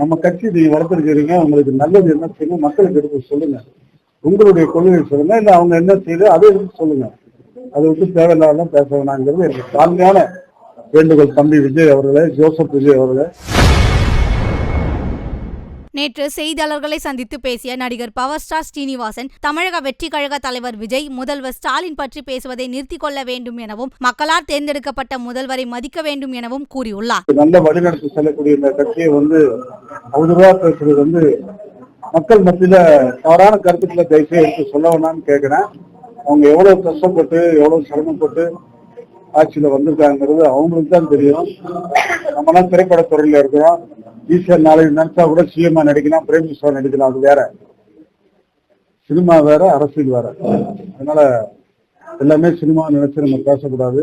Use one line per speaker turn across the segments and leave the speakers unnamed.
நம்ம கட்சி நீங்க வளர்த்துருக்கீங்க, உங்களுக்கு நல்லது என்ன செய்யணும் மக்களுக்கு எடுத்து சொல்லுங்க. உங்களுடைய கொள்கை சொல்லுங்க, இல்ல அவங்க என்ன செய்யுது அதை எடுத்து சொல்லுங்க. அதை விட்டு தேவையில்லாதான் பேச வேணாங்கிறது எனக்கு தாழ்மையான வேண்டுகோள். தம்பி விஜய் அவர்களே, ஜோசப் விஜய் அவர்களே.
நேற்று செய்தியாளர்களை சந்தித்து பேசிய நடிகர் பவர் ஸ்டார் ஸ்ரீனிவாசன், தமிழக வெற்றி கழக தலைவர் விஜய் முதல்வர் ஸ்டாலின் பற்றி பேசுவதை நிறுத்திக் கொள்ள வேண்டும் எனவும், மக்களால் தேர்ந்தெடுக்கப்பட்ட முதல்வரை மதிக்க வேண்டும் எனவும் கூறியுள்ளார்.
நல்ல வழிநடத்தி செல்லக்கூடிய இந்த கட்சியை அவதூறா பேசுறது மக்கள் மத்தியில தவறான கருத்துக்களை தயவுசெய்து எடுத்து சொல்ல வேணாம்னு கேட்கிறேன். அவங்க எவ்வளவு கஷ்டப்பட்டு எவ்வளவு சிரமப்பட்டு ஆட்சியில வந்திருக்காங்கிறது அவங்களுக்கு தான் தெரியும். நம்மளாம் திரைப்படத்துறையில இருக்கிறோம். ஈஸியா நாளைக்கு நினைச்சா கூட சிஎம்ஆ நடிக்கலாம், பிரைம் மினிஸ்டர் நடிக்கலாம். அது வேற, சினிமா வேற, அரசியல் வேற. அதனால எல்லாமே சினிமா நினைச்சு நம்ம பேசக்கூடாது.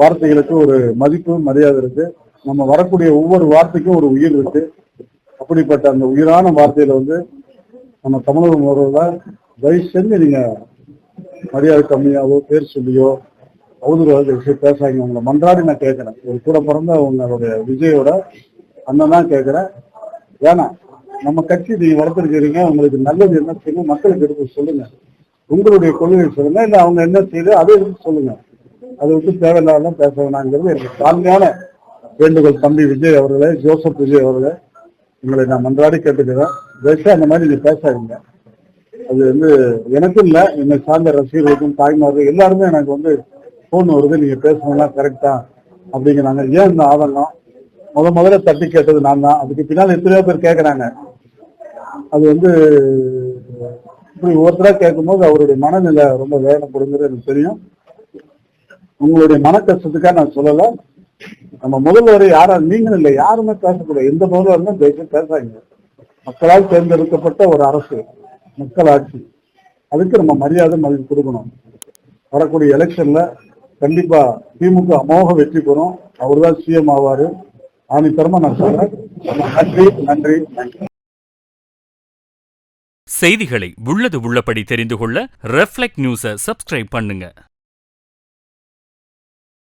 வார்த்தைகளுக்கு ஒரு மதிப்பு மரியாதை இருக்கு. நம்ம வரக்கூடிய ஒவ்வொரு வார்த்தைக்கும் ஒரு உயிர் இருக்கு. அப்படிப்பட்ட அந்த உயிரான வார்த்தையில நம்ம தமிழக முதல்வர் தயவு செஞ்சு நீங்க மரியாதை கம்மியாவோ பேர் சொல்லியோ அவதூறாக விஷயம் பேசாங்க. உங்களை மன்றாடி நான் கேட்கிறேன். ஒரு கூட பிறந்த உங்களுடைய விஜயோட அண்ணன் தான் கேட்கிறேன். ஏன்னா நம்ம கட்சி நீங்க வளர்த்துருக்கீங்க, உங்களுக்கு நல்லது என்ன செய்யணும் மக்களுக்கு எடுத்து சொல்லுங்க. உங்களுடைய கொள்கை சொல்லுங்க, இல்ல அவங்க என்ன செய்யுது அதை எடுத்து சொல்லுங்க. அதை விட்டு தேவையில்லாதான் பேச வேணாங்கிறது எனக்கு தாழ்மையான வேண்டுகோள். தம்பி விஜய் அவர்களே, ஜோசப் விஜய் அவர்களே, உங்களை நான் மன்றாடி கேட்டுக்கிறேன். தயவுசெய்து அந்த மாதிரி நீங்க பேசாதீங்க. அது எனக்கும் இல்லை, என்னை சார்ந்த ரசிகர்களுக்கும் தாய்மார்கள் எல்லாருமே எனக்கு போன் வருது, நீங்க பேசணும்னா கரெக்டா அப்படிங்கிறாங்க. ஏன் இந்த ஆதங்கம்? முதல்ல தட்டி கேட்டது நான் தான். அதுக்கு பின்னால் எத்தனையோ பேர் கேட்கறாங்க. அது இப்படி ஒருத்தரா கேட்கும்போது அவருடைய மனநிலை ரொம்ப வேதனைப்படுங்கிறது எனக்கு தெரியும். உங்களுடைய மன கஷ்டத்துக்காக நான் சொல்லல. நம்ம முதல்வர் யாரா நீங்களும் இல்லை, யாருமே பேசக்கூடாது. எந்த முதல்வரும் தயவுசெய்து பேசாங்க. மக்களால் தேர்ந்தெடுக்கப்பட்ட ஒரு அரசு, மக்கள் ஆட்சி, அதுக்கு நம்ம மரியாதை மதிப்பு கொடுக்கணும். வரக்கூடிய எலெக்ஷன்ல கண்டிப்பா திமுக அமோக வெற்றி பெறும். அவர் தான் சிஎம் ஆவாரு. ஆணித்தரமா நான் சொல்றேன். நன்றி நன்றி நன்றி.
செய்திகளை உள்ளது உள்ளபடி தெரிந்து கொள்ள ரெஃப்ளெக்ட் நியூஸை சப்ஸ்கிரைப் பண்ணுங்க.